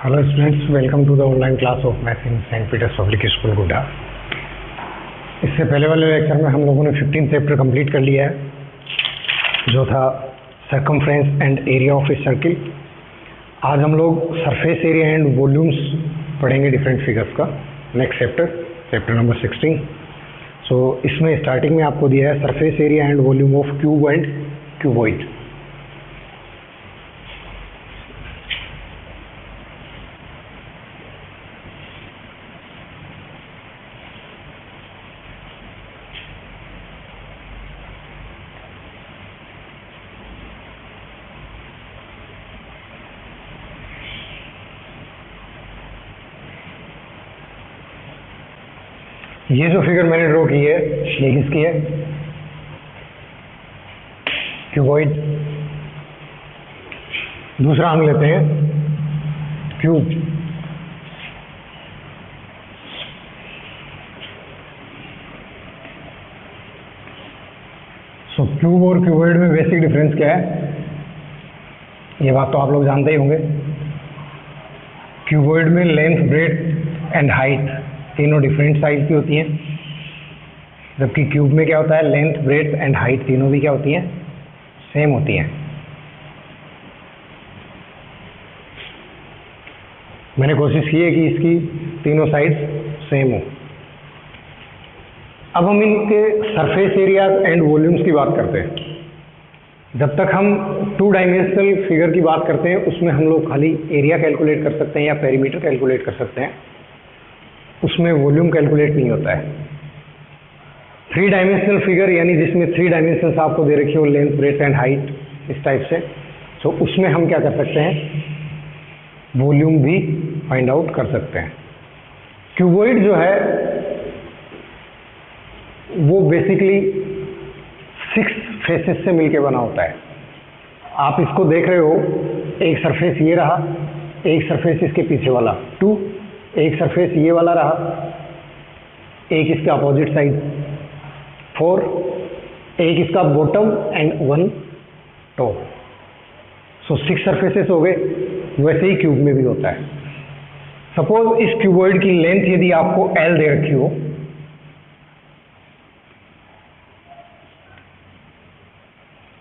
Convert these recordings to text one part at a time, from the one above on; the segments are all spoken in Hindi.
Hello students, welcome to the online class of maths in Saint Peter's Public School गुड्डा। इससे पहले वाले लेक्चर में हम लोगों ने 15 चैप्टर कंप्लीट कर लिया है, जो था circumference and area of a circle. आज हम लोग सरफेस एरिया एंड वॉल्यूम्स पढ़ेंगे डिफरेंट फिगर्स का। Next chapter number 16। सो इसमें स्टार्टिंग में आपको दिया है surface area and volume of cube and cuboid. ये जो फिगर मैंने ड्रॉ की है ये किसकी है? क्यूबॉइड। दूसरा हम लेते हैं क्यूब। सो क्यूब और क्यूबॉइड में बेसिक डिफरेंस क्या है, ये बात तो आप लोग जानते ही होंगे। क्यूबॉइड में लेंथ, ब्रेड्थ एंड हाइट तीनों डिफरेंट साइज की होती हैं, जबकि क्यूब में क्या होता है, लेंथ, ब्रेड्थ एंड हाइट तीनों भी क्या होती हैं, सेम होती हैं। मैंने कोशिश की है कि इसकी तीनों साइड्स सेम हो। अब हम इनके सरफेस एरिया एंड वॉल्यूम्स की बात करते हैं। जब तक हम 2 डायमेंशनल फिगर की बात करते हैं उसमें हम लोग खाली एरिया कैलकुलेट कर सकते हैं या पेरीमीटर कैलकुलेट कर सकते हैं, उसमें वॉल्यूम कैलकुलेट नहीं होता है। 3 डायमेंशनल फिगर यानी जिसमें 3 डायमेंशंस आपको दे रखी हो, लेंथ, ब्रेड्थ एंड हाइट, इस टाइप से, तो उसमें हम क्या कर सकते हैं, वॉल्यूम भी फाइंड आउट कर सकते हैं। क्यूबॉइड जो है वो बेसिकली 6 फेसेस से मिलके बना होता है। आप इसको देख रहे हो, एक सरफेस ये रहा, एक सरफेस इसके पीछे वाला 2, एक सरफेस ये वाला रहा, एक इसका अपोजिट साइड 4, एक इसका bottom and 1 top. So 6 surfaces हो गए। वैसे ही क्यूब में भी होता है। सपोज इस क्यूबॉइड की लेंथ यदि आपको L दे रखी हो,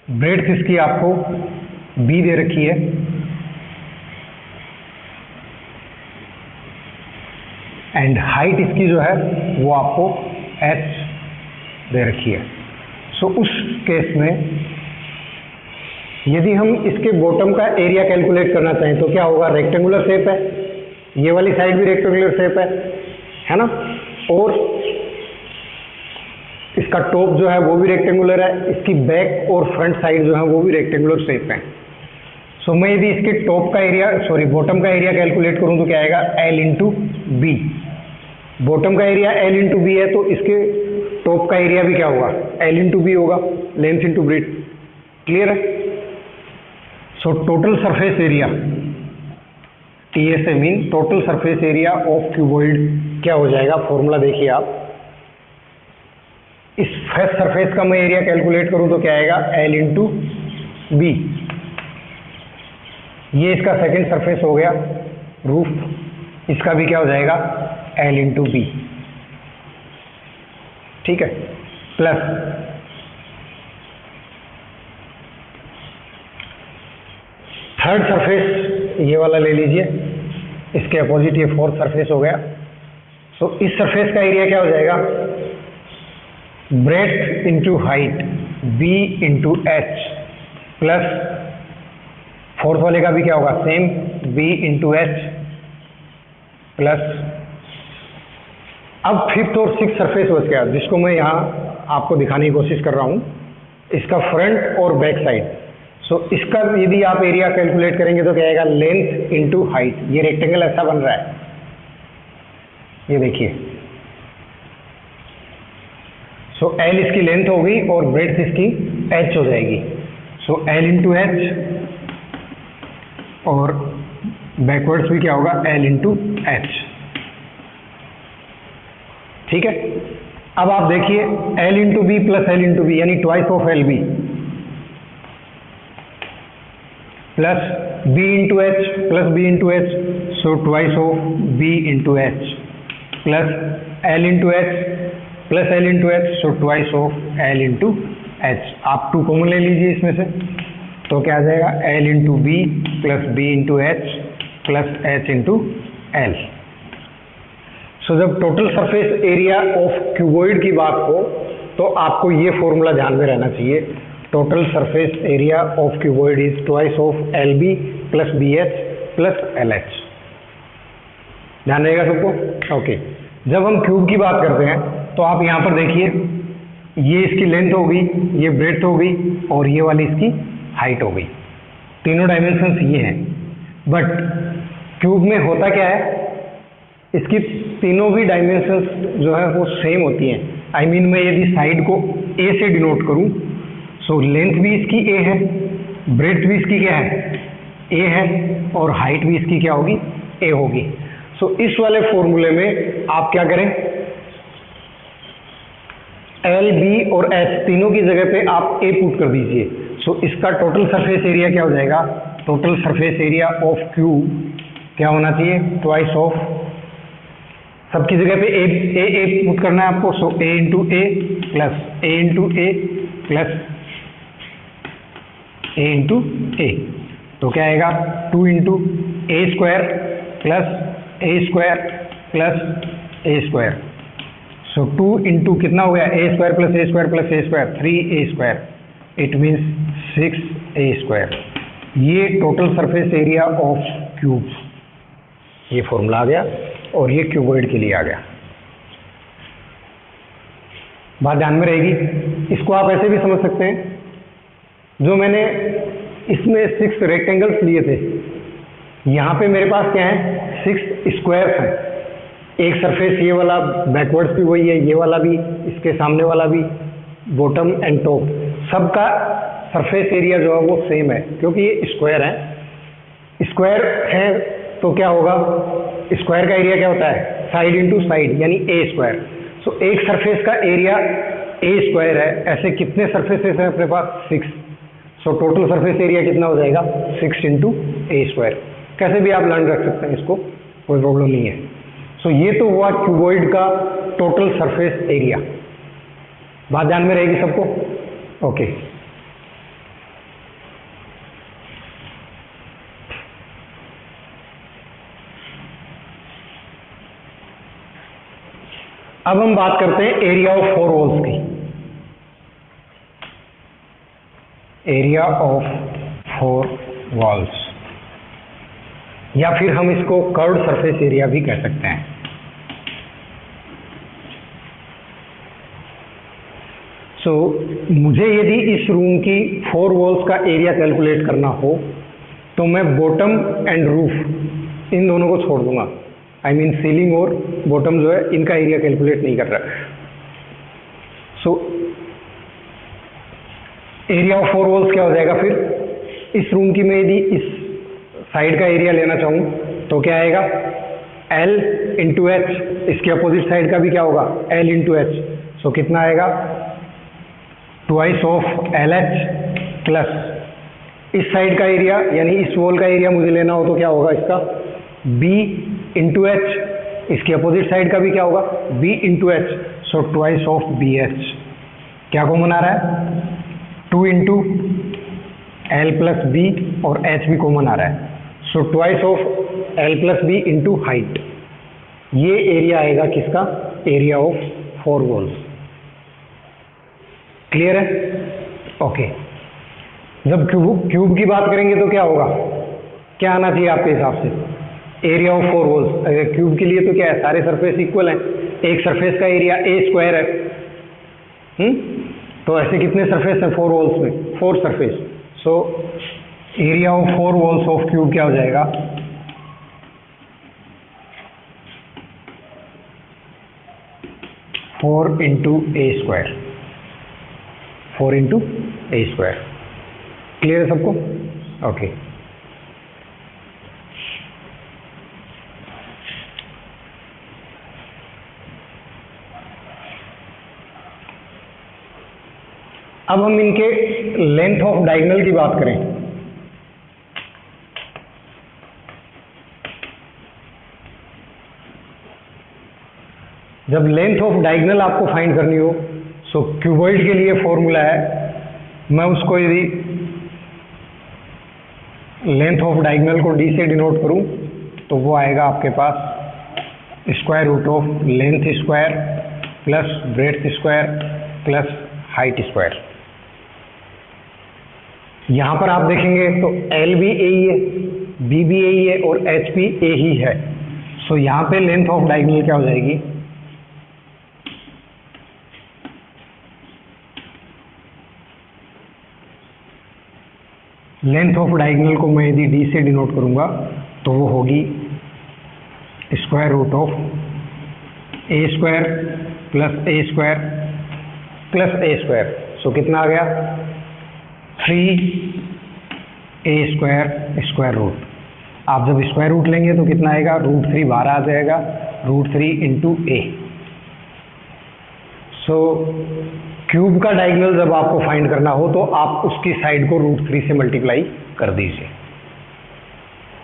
ब्रेड्थ इसकी आपको B दे रखी है, एंड हाइट इसकी जो है वो आपको h दे रखी है। सो उस केस में यदि हम इसके बॉटम का एरिया कैलकुलेट करना चाहें तो क्या होगा, रेक्टेंगुलर शेप है, ये वाली साइड भी रेक्टेंगुलर शेप है ना, और इसका टॉप जो है वो भी रेक्टेंगुलर है, इसकी बैक और फ्रंट साइड जो है वो भी रेक्टेंगुलर शेप है। सो मैं यदि इसके टॉप का एरिया बॉटम का एरिया कैलकुलेट करूं तो क्या आएगा, L इंटू बी। बॉटम का एरिया L इंटू बी है तो इसके टॉप का एरिया भी क्या होगा, L इंटू बी होगा, लेंथ इंटू ब्रेड्थ। क्लियर है? So total surface area, TSA mean total surface area of cuboid क्या हो जाएगा, फॉर्मूला देखिए आप। इस फर्स्ट सरफेस का मैं एरिया कैलकुलेट करूं तो क्या आएगा, L इंटू बी। ये इसका सेकंड सरफेस हो गया, रूफ, इसका भी क्या हो जाएगा, L इंटू बी। ठीक है, प्लस थर्ड सरफेस ये वाला ले लीजिए, इसके अपोजिट ये फोर्थ सरफेस हो गया। सो इस सरफेस का एरिया क्या हो जाएगा, breadth into height B into H, plus fourth वाले का भी क्या होगा, same B into H, plus अब फिफ्थ और सिक्स सरफेस बच गया, जिसको मैं यहाँ आपको दिखाने की कोशिश कर रहा हूँ, इसका फ्रंट और बैक साइड। सो इसका यदि आप एरिया कैलकुलेट करेंगे तो क्या आएगा, लेंथ इंटू हाइट। ये रेक्टेंगल ऐसा बन रहा है, ये देखिए। सो L इसकी लेंथ हो गई और ब्रेड्थ इसकी h हो जाएगी। सो L इंटू एच और बैकवर्ड्स भी क्या होगा, L इंटू एच। ठीक है, अब आप देखिए L into B plus L into B यानी twice of L B, plus b into H plus b into H, so twice of b into H, plus l into H plus l into H, so twice of l into H. आप 2 कॉमन ले लीजिए इसमें से, तो क्या आ जाएगा l into B plus b into H plus h into L. So जब total surface area of cuboid की बात हो तो आपको ये फॉर्मूला ध्यान में रहना चाहिए, total surface area of cuboid is twice of L B plus B H plus L H. ध्यान रहेगा सबको? ओके। जब हम क्यूब की बात करते हैं तो आप यहाँ पर देखिए, ये इसकी लेंथ होगी, ये ब्रेड्थ होगी और ये वाली इसकी हाइट होगी, तीनों डायमेंशंस ये हैं। बट क्यूब में होता क्या है, इसकी तीनों भी डायमेंशंस जो है वो सेम होती हैं। आई मीन मैं यदि साइड को ए से डिनोट करूं, सो लेंथ भी इसकी ए है, ब्रेड्थ भी इसकी क्या है, ए है, और हाइट भी इसकी क्या होगी, ए होगी। सो इस वाले फॉर्मूले में आप क्या करें, एल बी और एच तीनों की जगह पे आप ए पुट कर दीजिए। सो इसका टोटल सरफेस एरिया क्या हो जाएगा, total surface area of cube क्या होना चाहिए, ट्वाइस ऑफ, सबकी जगह पे ए पुट करना है आपको, so A into A plus A into A plus A into A, तो क्या आएगा 2 into A square plus A square plus A square. So 2 into कितना हो गया, A square plus A square plus A square, 3 A square, it means 6 A square. ये total surface area of cube, ये फॉर्मूला आ गया और ये क्यूबॉइड के लिए आ गया। बात ध्यान में रहेगी। इसको आप ऐसे भी समझ सकते हैं, जो मैंने इसमें 6 रेक्टेंगल्स लिए थे, यहाँ पे मेरे पास क्या है 6 स्क्वायर्स हैं। एक सरफेस ये वाला बैकवर्ड्स भी वही है, ये वाला भी, इसके सामने वाला भी, बॉटम एंड टॉप, सबका सरफेस एरिया जो है वो सेम है, क्योंकि ये स्क्वायर है। स्क्वायर है तो क्या होगा, स्क्वायर का एरिया क्या होता है, साइड इंटू साइड, यानी ए स्क्वायर। सो एक सरफेस का एरिया ए स्क्वायर है, ऐसे कितने सरफेसेस हैं अपने पास, 6। सो टोटल सरफेस एरिया कितना हो जाएगा, 6 इंटू ए स्क्वायर। कैसे भी आप लर्न रख सकते हैं इसको, कोई प्रॉब्लम नहीं है। सो ये तो हुआ क्यूबॉइड का टोटल सरफेस एरिया। बात ध्यान में रहेगी सबको? ओके। अब हम बात करते हैं एरिया ऑफ 4 वॉल्स की। एरिया ऑफ 4 वॉल्स, या फिर हम इसको कर्व्ड सरफेस एरिया भी कह सकते हैं। सो मुझे यदि इस रूम की 4 वॉल्स का एरिया कैलकुलेट करना हो तो मैं बॉटम एंड रूफ इन दोनों को छोड़ दूंगा। आई मीन सीलिंग और बॉटम जो है इनका एरिया कैलकुलेट नहीं कर रहा। सो एरिया ऑफ 4 वॉल्स क्या हो जाएगा फिर, इस रूम की मैं यदि इस साइड का एरिया लेना चाहूँ तो क्या आएगा, L इंटू एच, इसके अपोजिट साइड का भी क्या होगा, L इंटू एच। सो कितना आएगा, twice of L H plus इस साइड का एरिया, यानी इस वॉल का एरिया मुझे लेना हो तो क्या होगा इसका, B इंटू एच, इसके अपोजिट साइड का भी क्या होगा, B into H. So twice of B H. क्या कॉमन आ रहा है, 2 इंटू एल प्लस बी, और एच भी कॉमन आ रहा है। So twice of L plus B into height. ये एरिया आएगा किसका, एरिया ऑफ 4 वॉल्स। क्लियर है? ओके। जब क्यूब की बात करेंगे तो क्या होगा, क्या आना चाहिए आपके हिसाब से, एरिया ऑफ 4 वॉल्स। अगर क्यूब के लिए तो क्या है, सारे सरफेस इक्वल हैं, एक सरफेस का एरिया ए स्क्वायर है। तो ऐसे कितने सरफेस हैं 4 वॉल्स में, 4 surface. So area of 4 walls of cube क्या हो जाएगा, four into A square, 4 into A square. Clear है सबको? ओके। अब हम इनके लेंथ ऑफ डायगोनल की बात करें जब लेंथ ऑफ डायगोनल आपको फाइंड करनी हो, सो क्यूबॉइड के लिए फॉर्मूला है, मैं उसको यदि लेंथ ऑफ डायगोनल को डी से डिनोट करूं तो वो आएगा आपके पास square root of length square plus breadth square plus height square. यहाँ पर आप देखेंगे तो एल भी ए ही है, बी भी ए ही है और एच भी ए ही है। सो यहाँ पे लेंथ ऑफ डायगोनल क्या हो जाएगी, लेंथ ऑफ डायगोनल को मैं यदि डी से डिनोट करूंगा तो वो होगी square root of A square plus A square plus A square. So कितना आ गया 3a स्क्वायर स्क्वायर रूट। आप जब स्क्वायर रूट लेंगे तो कितना आएगा, √3 बाहर आ जाएगा, √3 इंटू ए। सो क्यूब का डायगोनल जब आपको फाइंड करना हो तो आप उसकी साइड को √3 से मल्टीप्लाई कर दीजिए।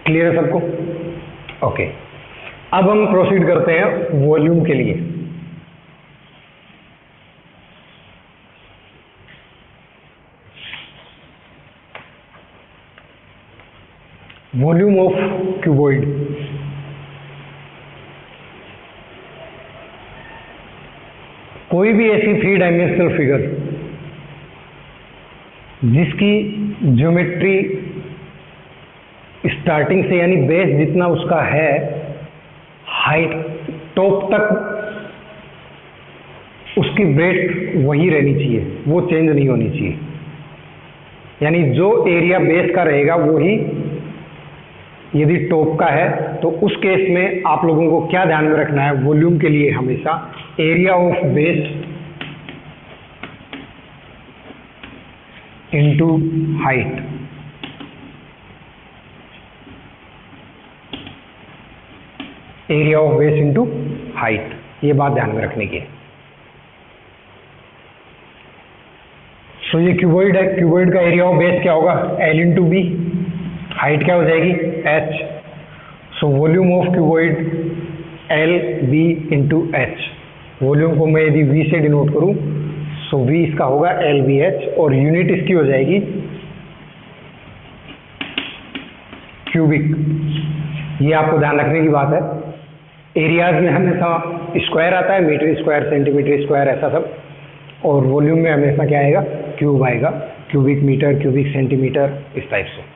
क्लियर है सबको? ओके, अब हम प्रोसीड करते हैं वॉल्यूम के लिए। Volume of cuboid. कोई भी ऐसी 3 डायमेंशनल फिगर जिसकी ज्योमेट्री स्टार्टिंग से यानी बेस जितना उसका है, हाइट टॉप तक उसकी ब्रेड्थ वही रहनी चाहिए, वो चेंज नहीं होनी चाहिए। यानी जो एरिया बेस का रहेगा वही यदि टॉप का है, तो उस केस में आप लोगों को क्या ध्यान में रखना है, वॉल्यूम के लिए हमेशा area of base into height. Area of base into height, ये बात ध्यान में रखने की है। सो ये क्यूबॉइड है, क्यूबॉइड का एरिया ऑफ बेस क्या होगा, L इंटू बी, हाइट क्या हो जाएगी h। So volume of cuboid L B into H. Volume को मैं यदि V से डिनोट करूं सो V इसका होगा LBH और यूनिट इसकी हो जाएगी क्यूबिक। ये आपको ध्यान रखने की बात है। एरियाज में हमेशा स्क्वायर आता है, मीटर स्क्वायर, सेंटीमीटर स्क्वायर, ऐसा सब, और वॉल्यूम में हमेशा क्या आएगा, क्यूब आएगा, क्यूबिक मीटर, क्यूबिक सेंटीमीटर, इस टाइप से।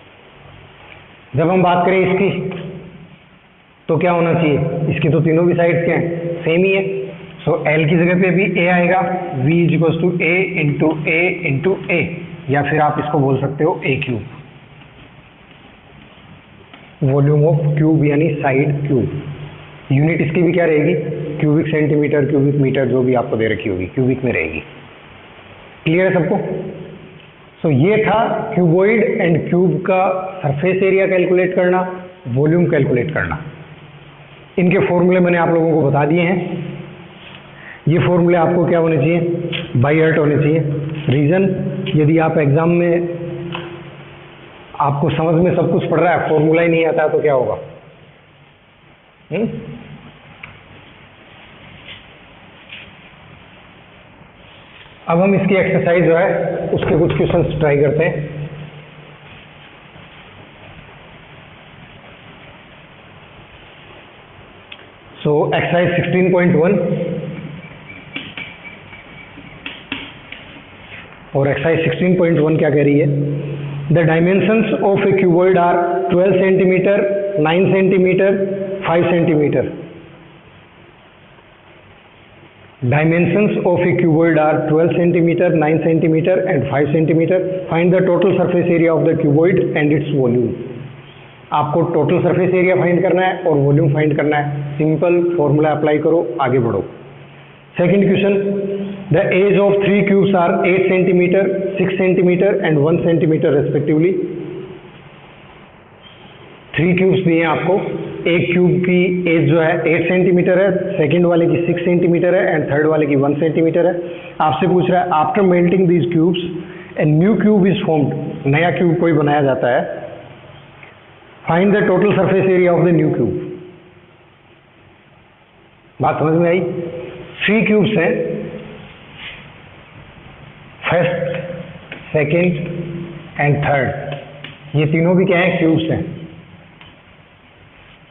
जब हम बात करें इसकी तो क्या होना चाहिए, इसकी तो तीनों भी साइड्स क्या हैं, सेम ही है। सो L की जगह पे भी A आएगा, V equals to A into A, या फिर आप इसको बोल सकते हो A cube. Volume of cube यानी साइड क्यूब। यूनिट इसकी भी क्या रहेगी, क्यूबिक सेंटीमीटर, क्यूबिक मीटर, जो भी आपको दे रखी होगी क्यूबिक में रहेगी। क्लियर है सबको? सो ये था क्यूबॉइड एंड क्यूब का सरफेस एरिया कैलकुलेट करना, वॉल्यूम कैलकुलेट करना। इनके फॉर्मूले मैंने आप लोगों को बता दिए हैं। ये फॉर्मूले आपको क्या होने चाहिए, बाय हार्ट होने चाहिए। रीजन, यदि आप एग्जाम में आपको समझ में सब कुछ पढ़ रहा है, फॉर्मूला ही नहीं आता तो क्या होगा? अब हम इसकी एक्सरसाइज जो है उसके कुछ क्वेश्चंस ट्राई करते हैं। सो एक्सरसाइज 16.1 और एक्सरसाइज 16.1 क्या कह रही है, the dimensions of a cuboid are 12 centimetre, 9 centimetre, 5 centimetre. Dimensions of a cuboid are 12 centimeter, 9 centimeter and 5 centimeter. Find the total surface area of the cuboid and its volume. आपको टोटल सरफेस एरिया फाइंड करना है और वॉल्यूम फाइंड करना है। सिंपल फॉर्मूला अप्लाई करो, आगे बढ़ो। Second question, the edge of 3 cubes are 8 centimetre, 6 centimetre and 1 centimetre respectively. 3 cubes दिए हैं आपको। एक क्यूब की एज जो है 8 सेंटीमीटर है, सेकंड वाले की 6 सेंटीमीटर है एंड थर्ड वाले की 1 सेंटीमीटर है। आपसे पूछ रहा है, after melting these cubes a new cube is formed, नया क्यूब कोई बनाया जाता है। Find the total surface area of the new cube. बात समझ में आई? 3 क्यूब्स हैं, फर्स्ट, सेकंड एंड थर्ड, ये तीनों भी क्या है, क्यूब्स हैं।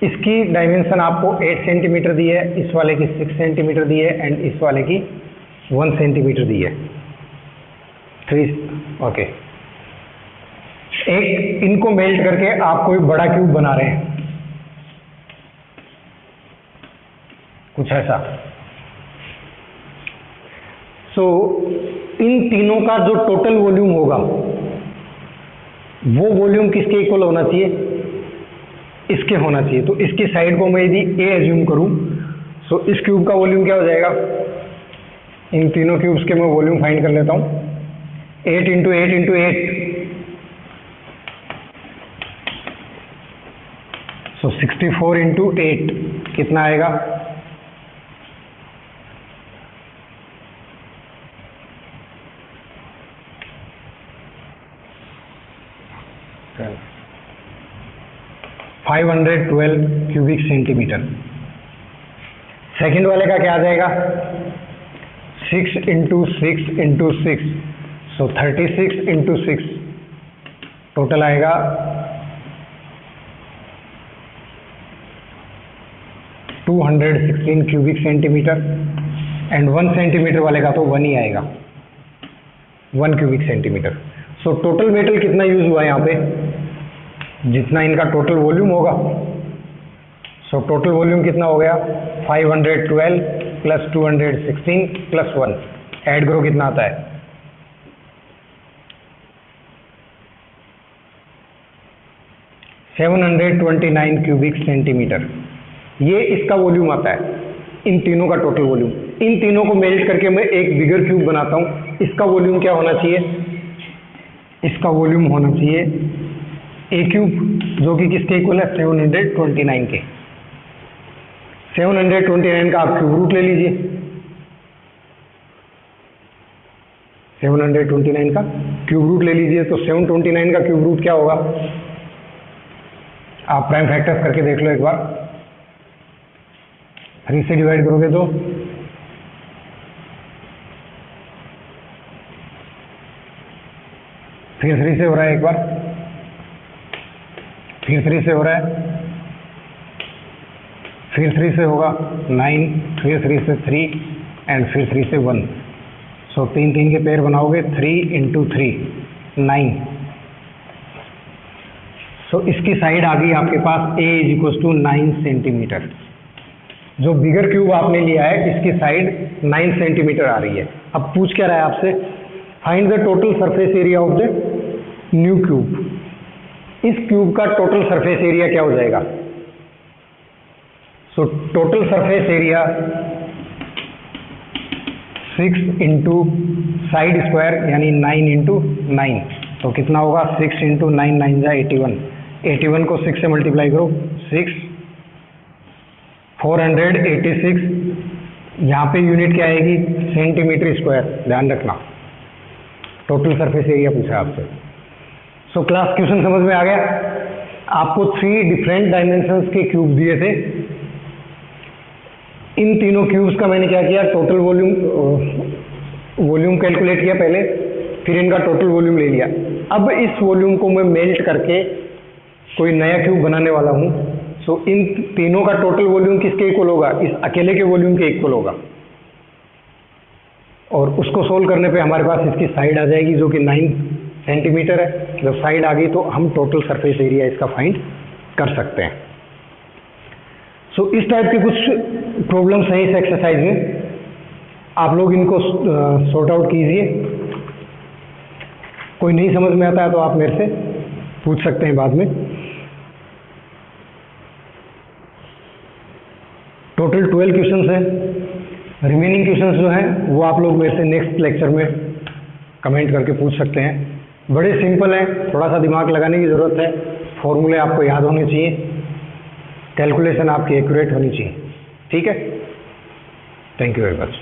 इसकी डायमेंशन आपको 8 सेंटीमीटर दी है, इस वाले की 6 सेंटीमीटर दी है एंड इस वाले की 1 सेंटीमीटर दी है। 3 ओके। एक इनको मेल्ट करके आप कोई बड़ा क्यूब बना रहे हैं, कुछ ऐसा। सो इन तीनों का जो टोटल वॉल्यूम होगा वो वॉल्यूम किसके इक्वल होना चाहिए, इसके होना चाहिए। तो इसकी साइड को मैं यदि ए एज्यूम करूं, सो इस क्यूब का वॉल्यूम क्या हो जाएगा, इन तीनों क्यूब्स के मैं वॉल्यूम फाइंड कर लेता हूं। 8 इंटू 8 इंटू 8, सो 64 इंटू 8 कितना आएगा, Okay. 512 cubic centimetre. सेकेंड वाले का क्या आ जाएगा, 6 इंटू 6 इंटू 6, सो 36 इंटू 6, टोटल आएगा 216 क्यूबिक सेंटीमीटर। एंड 1 सेंटीमीटर वाले का तो 1 ही आएगा, 1 cubic centimetre. So total metal कितना यूज हुआ यहाँ पे, जितना इनका टोटल वॉल्यूम होगा। सो टोटल वॉल्यूम कितना हो गया, 512 प्लस 216 प्लस 1, ऐड करो कितना आता है, 729 क्यूबिक सेंटीमीटर। ये इसका वॉल्यूम आता है, इन तीनों का टोटल वॉल्यूम। इन तीनों को मेल्ट करके मैं एक बिगर क्यूब बनाता हूँ, इसका वॉल्यूम क्या होना चाहिए, इसका वॉल्यूम होना चाहिए ए क्यूब, जो कि किसके इक्वल है, 729 के। 729 का आप क्यूब रूट ले लीजिए, 729 का क्यूब रूट ले लीजिए। तो 729 का क्यूब रूट क्या होगा, आप प्राइम फैक्टर्स करके देख लो एक बार। 3 से डिवाइड करोगे तो फिर 3 से हो रहा है, एक बार फिर 3 से हो रहा है, फिर 3 से होगा 9, फिर 3 से 3 एंड फिर 3 से 1। सो 3 3 के पेयर बनाओगे, 3 इंटू 3 9। सो इसकी साइड आ गई आपके पास ए इज इक्वल टू 9 सेंटीमीटर। जो बिगर क्यूब आपने लिया है इसकी साइड 9 सेंटीमीटर आ रही है। अब पूछ क्या रहा है आपसे, find the total surface area of the new cube. इस क्यूब का टोटल सरफेस एरिया क्या हो जाएगा, so total surface area 6 into side square यानी 9 इंटू 9, तो कितना होगा, 6 इंटू 9 9 जा 81। 81 को 6 से मल्टीप्लाई करो, 6 486, यहाँ पे यूनिट क्या आएगी, सेंटीमीटर स्क्वायर, ध्यान रखना। टोटल सरफेस एरिया पूछा आपसे। सो क्लास क्वेश्चन समझ में आ गया। आपको 3 डिफरेंट डायमेंशंस के क्यूब दिए थे। इन तीनों क्यूब्स का मैंने क्या किया, टोटल वॉल्यूम कैलकुलेट किया पहले, फिर इनका टोटल वॉल्यूम ले लिया। अब इस वॉल्यूम को मैं मेल्ट करके कोई नया क्यूब बनाने वाला हूँ। सो इन तीनों का टोटल वॉल्यूम किसके इक्वल होगा, इस अकेले के वॉल्यूम के इक्वल होगा। और उसको सोल्व करने पे हमारे पास इसकी साइड आ जाएगी जो कि 9 सेंटीमीटर है। जब साइड आ गई तो हम टोटल सरफेस एरिया इसका फाइंड कर सकते हैं। सो इस टाइप के कुछ प्रॉब्लम्स हैं इस एक्सरसाइज में, आप लोग इनको सॉर्ट आउट कीजिए। कोई नहीं समझ में आता है तो आप मेरे से पूछ सकते हैं बाद में। टोटल 12 क्वेश्चंस हैं। रिमेनिंग क्वेश्चंस जो हैं वो आप लोग मेरे से नेक्स्ट लेक्चर में कमेंट करके पूछ सकते हैं। बड़े सिंपल हैं, थोड़ा सा दिमाग लगाने की ज़रूरत है। फॉर्मूले आपको याद होने चाहिए, कैलकुलेशन आपकी एक्यूरेट होनी चाहिए। ठीक है, थैंक यू वेरी मच।